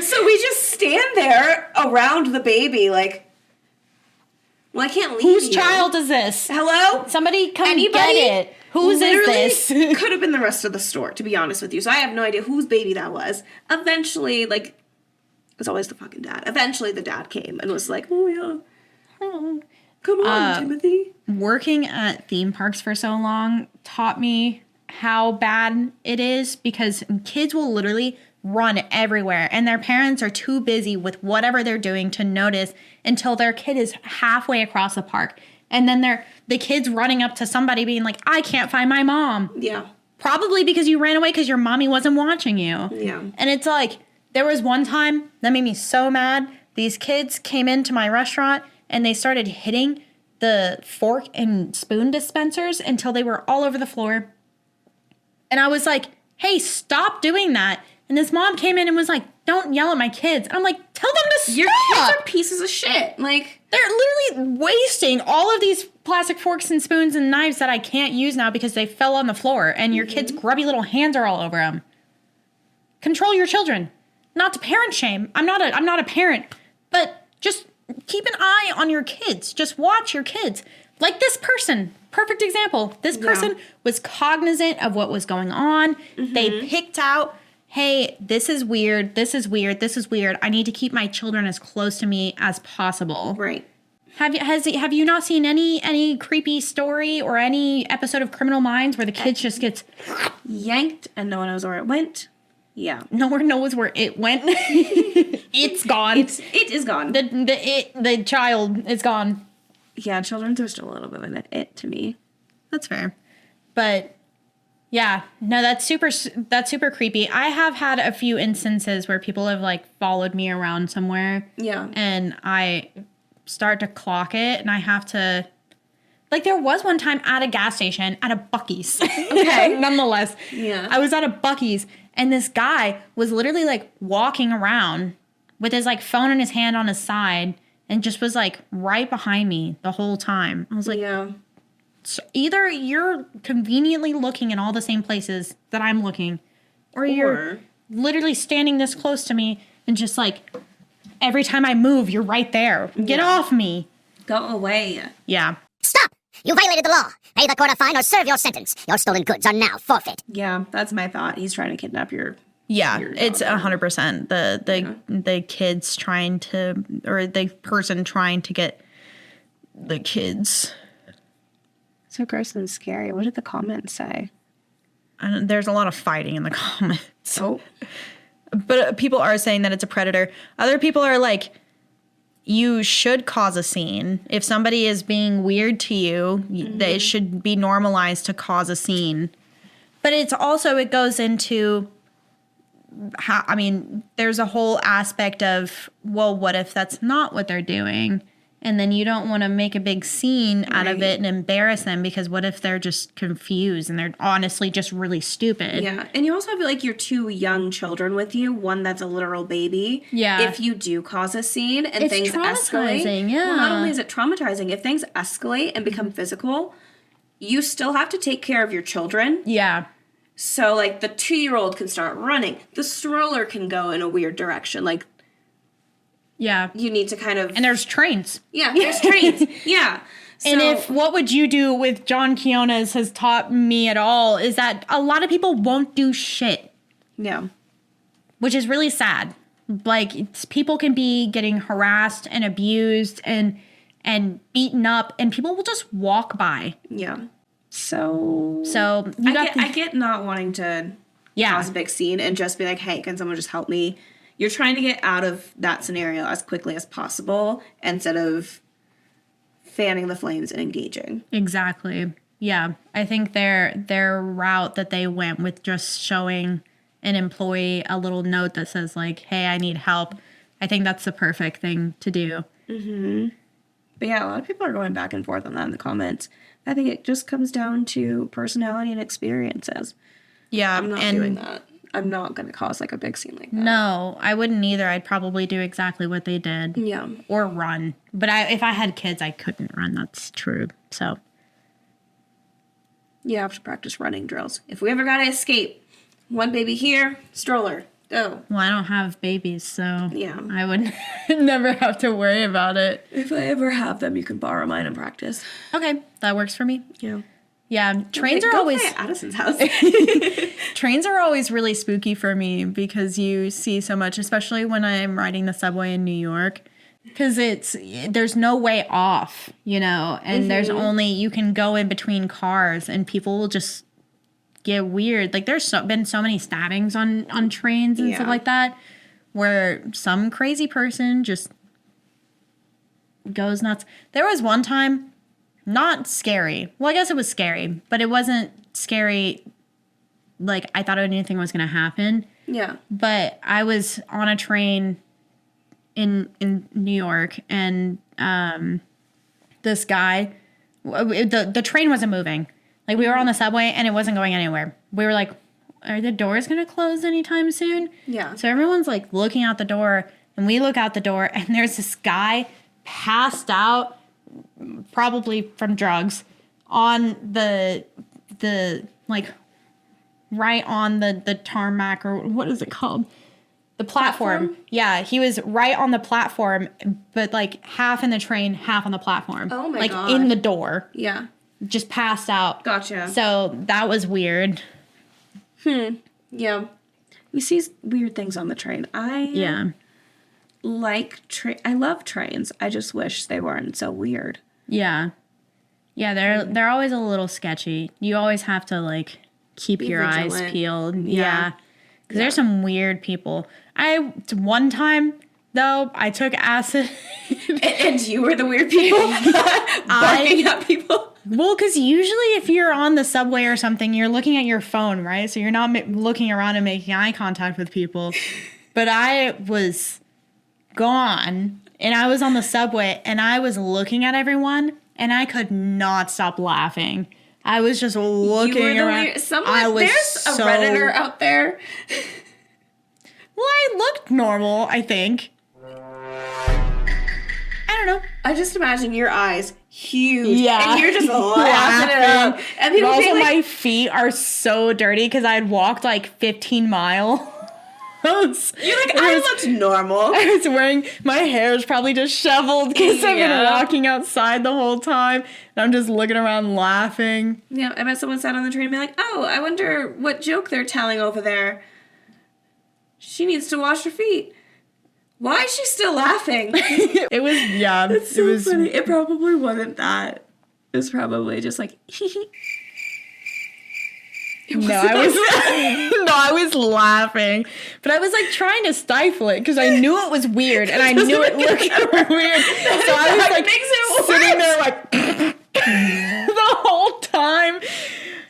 [SPEAKER 1] So we just stand there around the baby like, well, I can't leave
[SPEAKER 2] Whose
[SPEAKER 1] you.
[SPEAKER 2] child is this?
[SPEAKER 1] Hello?
[SPEAKER 2] Somebody come
[SPEAKER 1] Anybody?
[SPEAKER 2] get it. Whose is this?
[SPEAKER 1] Could have been the rest of the store, to be honest with you. So I have no idea whose baby that was. Eventually, like, it's always the fucking dad. Eventually, the dad came and was like, oh, yeah. Come on, Timothy.
[SPEAKER 2] Working at theme parks for so long taught me how bad it is because kids will literally run everywhere and their parents are too busy with whatever they're doing to notice until their kid is halfway across the park. And then the kid's running up to somebody being like, I can't find my mom.
[SPEAKER 1] Yeah.
[SPEAKER 2] Probably because you ran away because your mommy wasn't watching you.
[SPEAKER 1] Yeah.
[SPEAKER 2] And it's like, there was one time that made me so mad. These kids came into my restaurant and they started hitting the fork and spoon dispensers until they were all over the floor. And I was like, hey, stop doing that. And this mom came in and was like, don't yell at my kids. I'm like, tell them to stop.
[SPEAKER 1] Your kids are pieces of shit. Like,
[SPEAKER 2] They're literally wasting all of these plastic forks and spoons and knives that I can't use now because they fell on the floor and your kids' grubby little hands are all over them. Control your children. Not to parent shame. I'm not a parent, but just keep an eye on your kids. Just watch your kids. Like this person. Perfect example. This person was cognizant of what was going on. They picked out, hey, this is weird. This is weird. This is weird. I need to keep my children as close to me as possible.
[SPEAKER 1] right.
[SPEAKER 2] Have you not seen any creepy story or any episode of Criminal Minds where the kids just gets
[SPEAKER 1] Yanked and no one knows where it went. Yeah.
[SPEAKER 2] no one knows where it went? It's gone.
[SPEAKER 1] It is gone.
[SPEAKER 2] The child is gone.
[SPEAKER 1] Yeah, children are still a little bit of an it to me.
[SPEAKER 2] That's fair. But yeah, no, that's super creepy. I have had a few instances where people have like followed me around somewhere.
[SPEAKER 1] Yeah.
[SPEAKER 2] And I start to clock it and I have to, like, there was one time at a gas station at a Buc-ee's.
[SPEAKER 1] Okay.
[SPEAKER 2] Nonetheless.
[SPEAKER 1] Yeah.
[SPEAKER 2] I was at a Buc-ee's and this guy was literally like walking around with his like phone in his hand on his side and just was like right behind me the whole time. I was like,
[SPEAKER 1] Yeah.
[SPEAKER 2] so either you're conveniently looking in all the same places that I'm looking, or you're literally standing this close to me and just like every time I move, you're right there. Get off me.
[SPEAKER 1] Go away.
[SPEAKER 2] Yeah.
[SPEAKER 5] Stop! You violated the law. Pay the court a fine or serve your sentence. Your stolen goods are now forfeit.
[SPEAKER 1] Yeah, that's my thought. He's trying to kidnap your...
[SPEAKER 4] Yeah,
[SPEAKER 1] Your
[SPEAKER 4] it's
[SPEAKER 1] daughter.
[SPEAKER 4] 100%. The kids trying to, or the person trying to get the kids.
[SPEAKER 1] So gross and scary. What did the comments say?
[SPEAKER 4] And there's a lot of fighting in the comments.
[SPEAKER 1] Oh.
[SPEAKER 4] But people are saying that it's a predator. Other people are like, you should cause a scene. If somebody is being weird to you, that it should be normalized to cause a scene. But it's also, it goes into how, I mean, there's a whole aspect of, well, what if that's not what they're doing? And then you don't want to make a big scene out of it and embarrass them, because what if they're just confused and they're honestly just really stupid?
[SPEAKER 1] Yeah. And you also have like your two young children with you, one that's a literal baby.
[SPEAKER 2] Yeah.
[SPEAKER 1] If you do cause a scene and
[SPEAKER 2] It's
[SPEAKER 1] things escalate.
[SPEAKER 2] traumatizing, yeah.
[SPEAKER 1] Well, not only is it traumatizing, if things escalate and become physical, you still have to take care of your children.
[SPEAKER 2] Yeah.
[SPEAKER 1] So like the 2-year-old can start running. The stroller can go in a weird direction. Like
[SPEAKER 2] Yeah.
[SPEAKER 1] you need to kind of
[SPEAKER 2] And there's trains.
[SPEAKER 1] yeah, there's trains. Yeah.
[SPEAKER 2] And
[SPEAKER 1] So-
[SPEAKER 2] if what would you do with John Quiones has taught me at all is that a lot of people won't do shit,
[SPEAKER 1] yeah.
[SPEAKER 2] which is really sad. Like people can be getting harassed and abused and beaten up, and people will just walk by.
[SPEAKER 1] Yeah. So
[SPEAKER 2] You
[SPEAKER 1] I get not wanting to
[SPEAKER 2] yeah.
[SPEAKER 1] cause a big scene and just be like, hey, can someone just help me? You're trying to get out of that scenario as quickly as possible instead of fanning the flames and engaging.
[SPEAKER 2] Exactly. Yeah. I think their route that they went with just showing an employee a little note that says like, hey, I need help. I think that's the perfect thing to do.
[SPEAKER 1] But yeah, a lot of people are going back and forth on that in the comments. I think it just comes down to personality and experiences.
[SPEAKER 4] Yeah.
[SPEAKER 1] I'm not doing that. I'm not going to cause like a big scene like that.
[SPEAKER 2] No, I wouldn't either. I'd probably do exactly what they did.
[SPEAKER 1] Yeah.
[SPEAKER 2] Or run. But if I had kids, I couldn't run. That's true. So.
[SPEAKER 1] You have to practice running drills. If we ever got to escape, one baby here, stroller, go.
[SPEAKER 2] Well, I don't have babies, so
[SPEAKER 1] Yeah.
[SPEAKER 2] I would never have to worry about it.
[SPEAKER 1] If I ever have them, you can borrow mine and practice.
[SPEAKER 2] Okay, that works for me.
[SPEAKER 1] Yeah.
[SPEAKER 2] Yeah, trains are
[SPEAKER 1] Go
[SPEAKER 2] always
[SPEAKER 1] play at Addison's house.
[SPEAKER 4] Trains are always really spooky for me because you see so much, especially when I'm riding the subway in New York.
[SPEAKER 2] because there's no way off, and there's only you can go in between cars, and people will just get weird. Like there's been so many stabbings on trains and stuff like that, where some crazy person just goes nuts. There was one time. Not scary. Well, I guess it was scary, but it wasn't scary like I thought anything was going to happen.
[SPEAKER 1] Yeah.
[SPEAKER 2] But I was on a train in New York, and this guy, the train wasn't moving. Like we were on the subway, and it wasn't going anywhere. We were like, are the doors going to close anytime soon?
[SPEAKER 1] Yeah.
[SPEAKER 2] So everyone's like looking out the door, and we look out the door, and there's this guy passed out, probably from drugs, on the like right on the tarmac, or what is it called? The platform. Yeah, he was right on the platform, but like half in the train, half on the platform.
[SPEAKER 1] Oh my
[SPEAKER 2] like
[SPEAKER 1] God.
[SPEAKER 2] in the door,
[SPEAKER 1] Yeah.
[SPEAKER 2] just passed out.
[SPEAKER 1] Gotcha.
[SPEAKER 2] So that was weird.
[SPEAKER 1] Yeah. We see weird things on the train.
[SPEAKER 2] Yeah.
[SPEAKER 1] I love trains. I just wish they weren't so weird.
[SPEAKER 2] Yeah. Yeah, they're always a little sketchy. You always have to like keep
[SPEAKER 1] Be
[SPEAKER 2] your eyes
[SPEAKER 1] vigilant.
[SPEAKER 2] peeled.
[SPEAKER 1] Yeah.
[SPEAKER 2] Yeah. Cuz there's some weird people. One time though, I took acid.
[SPEAKER 1] And you were the weird people barking at people.
[SPEAKER 2] Well, cuz usually if you're on the subway or something, you're looking at your phone, right? So you're not looking around and making eye contact with people. But I was gone, and I was on the subway, and I was looking at everyone, and I could not stop laughing. I was just looking around.
[SPEAKER 1] There's
[SPEAKER 2] so,
[SPEAKER 1] a Redditor out there.
[SPEAKER 2] Well, I looked normal, I think. I don't know.
[SPEAKER 1] I just imagine your eyes huge.
[SPEAKER 2] Yeah.
[SPEAKER 1] And you're just laughing it up. And people
[SPEAKER 2] But also,
[SPEAKER 1] being like,
[SPEAKER 2] my feet are so dirty because I had walked like 15 miles.
[SPEAKER 1] you're like, I looked normal.
[SPEAKER 2] I was wearing, my hair is probably disheveled because I've been
[SPEAKER 1] Yeah.
[SPEAKER 2] walking outside the whole time. And I'm just looking around laughing.
[SPEAKER 1] Yeah, I bet someone sat on the train and be like, oh, I wonder what joke they're telling over there. She needs to wash her feet. Why is she still laughing?
[SPEAKER 4] It was, yeah.
[SPEAKER 1] It's so funny. It probably wasn't that. It was probably just like,
[SPEAKER 4] I was laughing, but I was like trying to stifle it because I knew it was weird and I knew it looked weird. So I was like sitting there like the whole time.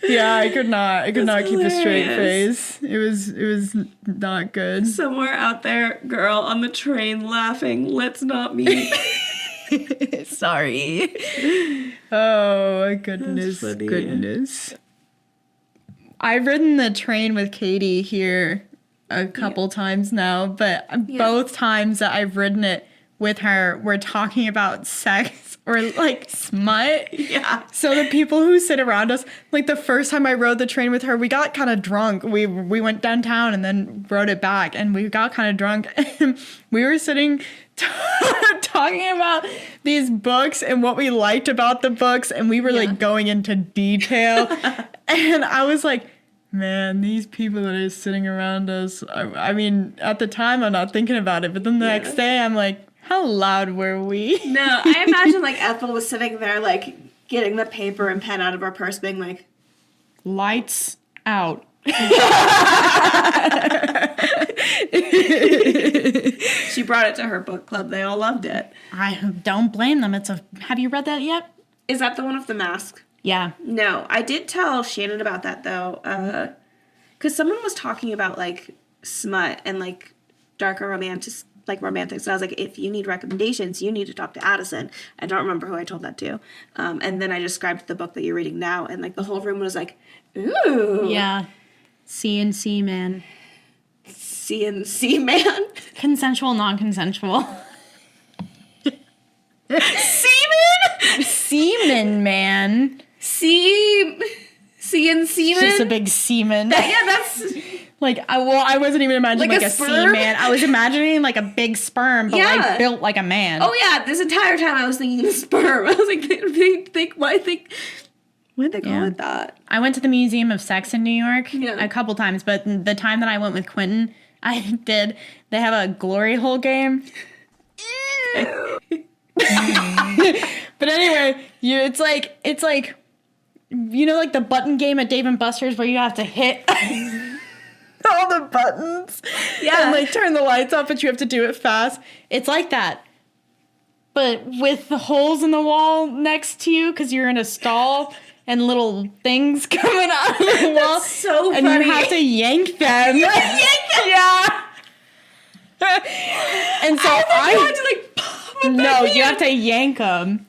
[SPEAKER 4] Yeah, I could not keep a straight face. It was not good.
[SPEAKER 1] Somewhere out there, girl on the train laughing. Let's not meet.
[SPEAKER 4] Sorry. Oh, goodness. I've ridden the train with Katie here a couple times now, but both times that I've ridden it with her, we're talking about sex or like smut.
[SPEAKER 1] Yeah.
[SPEAKER 4] So the people who sit around us, like the first time I rode the train with her, we got kind of drunk. We went downtown and then rode it back, and we got kind of drunk. And we were sitting talking about these books and what we liked about the books, and we were like going into detail. And I was like, man, these people that are sitting around us, I mean, at the time I'm not thinking about it, but then the next day I'm like, how loud were we?
[SPEAKER 1] No, I imagine like Ethel was sitting there like getting the paper and pen out of her purse being like,
[SPEAKER 2] Lights out.
[SPEAKER 1] she brought it to her book club. They all loved it.
[SPEAKER 2] I don't blame them. Have you read that yet?
[SPEAKER 1] Is that the one with the mask?
[SPEAKER 2] Yeah.
[SPEAKER 1] No, I did tell Shannon about that though, because someone was talking about like smut and like darker romantics. And I was like, if you need recommendations, you need to talk to Addison. I don't remember who I told that to. And then I described the book that you're reading now, and like the whole room was like, ooh.
[SPEAKER 2] Yeah. CNC man.
[SPEAKER 1] CNC man.
[SPEAKER 2] Consensual, non-consensual. Semen man.
[SPEAKER 1] CNC man.
[SPEAKER 2] Just a big semen.
[SPEAKER 1] That's...
[SPEAKER 2] Like, I wasn't even imagining like a
[SPEAKER 1] sperm?
[SPEAKER 2] seaman. I was imagining like a big sperm, but like built like a man.
[SPEAKER 1] Oh yeah, this entire time I was thinking sperm. I was like, why'd they call it that?
[SPEAKER 2] I went to the Museum of Sex in New York
[SPEAKER 1] Yeah.
[SPEAKER 2] a couple times, but the time that I went with Quentin, they have a glory hole game. But anyway, it's like you know, like the button game at Dave & Buster's where you have to hit all the buttons, and like turn the lights off, but you have to do it fast. It's like that, but with the holes in the wall next to you because you're in a stall and little things coming out of the wall.
[SPEAKER 1] That's so
[SPEAKER 2] and
[SPEAKER 1] funny.
[SPEAKER 2] you have to yank them. Yeah. And so
[SPEAKER 1] you had to like pop them
[SPEAKER 2] no,
[SPEAKER 1] back
[SPEAKER 2] you
[SPEAKER 1] in.
[SPEAKER 2] have to yank them.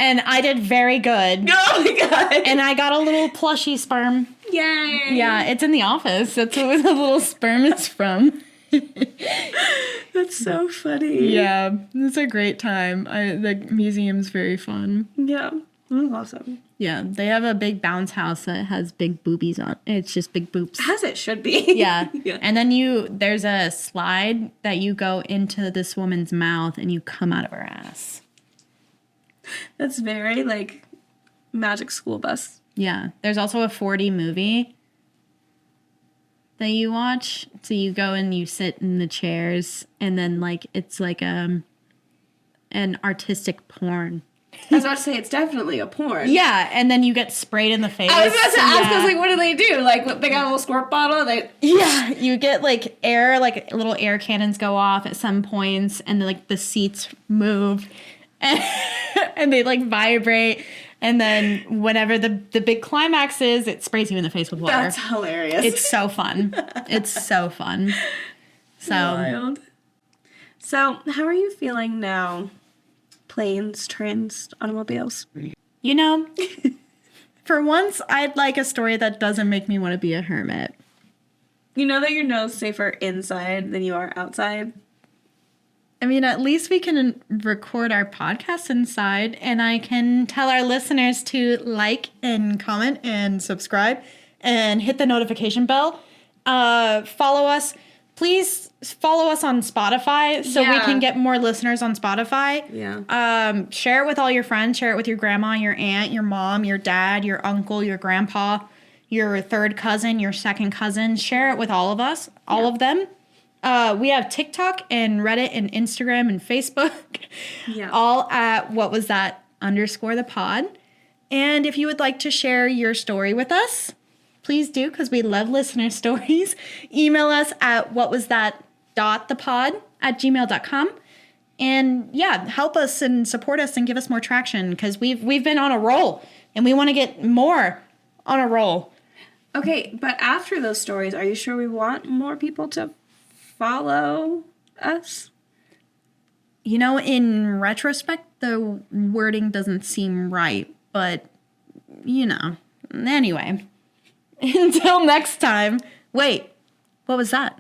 [SPEAKER 2] And I did very good.
[SPEAKER 1] Oh my god.
[SPEAKER 2] And I got a little plushy sperm.
[SPEAKER 1] Yay.
[SPEAKER 2] Yeah, it's in the office. That's where the little sperm is from.
[SPEAKER 1] That's so funny.
[SPEAKER 4] Yeah, it's a great time. The museum's very fun.
[SPEAKER 1] Yeah. That's awesome.
[SPEAKER 2] Yeah, they have a big bounce house that has big boobies on. It's just big boobs.
[SPEAKER 1] As it should be.
[SPEAKER 2] Yeah.
[SPEAKER 1] Yeah.
[SPEAKER 2] And then there's a slide that you go into this woman's mouth and you come out of her ass.
[SPEAKER 1] That's very like Magic School Bus.
[SPEAKER 2] Yeah. There's also a 4D movie that you watch. So you go and you sit in the chairs and then like it's like an artistic porn.
[SPEAKER 1] I was about to say it's definitely a porn.
[SPEAKER 2] Yeah, and then you get sprayed in the face.
[SPEAKER 1] I was about to ask, I was
[SPEAKER 2] Yeah.
[SPEAKER 1] like, what do they do? Like, they got a little squirt bottle?
[SPEAKER 2] Yeah, you get like air, like little air cannons go off at some points, and like the seats move, and they like vibrate, and then whenever the big climax is, it sprays you in the face with water.
[SPEAKER 1] That's hilarious.
[SPEAKER 2] It's so fun. It's so fun. So
[SPEAKER 1] wild. So, how are you feeling now? Planes, trains, automobiles.
[SPEAKER 2] you know, for once, I'd like a story that doesn't make me want to be a hermit.
[SPEAKER 1] You know that you're no safer inside than you are outside?
[SPEAKER 2] I mean, at least we can record our podcast inside, and I can tell our listeners to like and comment and subscribe and hit the notification bell. Follow us. Please follow us on Spotify so we
[SPEAKER 1] Yeah.
[SPEAKER 2] can get more listeners on Spotify.
[SPEAKER 1] Yeah.
[SPEAKER 2] Share it with all your friends. Share it with your grandma, your aunt, your mom, your dad, your uncle, your grandpa, your third cousin, your second cousin. Share it with all of us, all of them.
[SPEAKER 4] We have TikTok and Reddit and Instagram and Facebook.
[SPEAKER 1] Yeah.
[SPEAKER 4] All at what was that _the pod. And if you would like to share your story with us, please do, because we love listener stories. Email us at whatwasthat.thepod@gmail.com. And yeah, help us and support us and give us more traction, because we've been on a roll and we want to get more on a roll.
[SPEAKER 1] Okay, but after those stories, are you sure we want more people to follow us?
[SPEAKER 4] You know, in retrospect, the wording doesn't seem right, but you know. Anyway, until next time. Wait, what was that?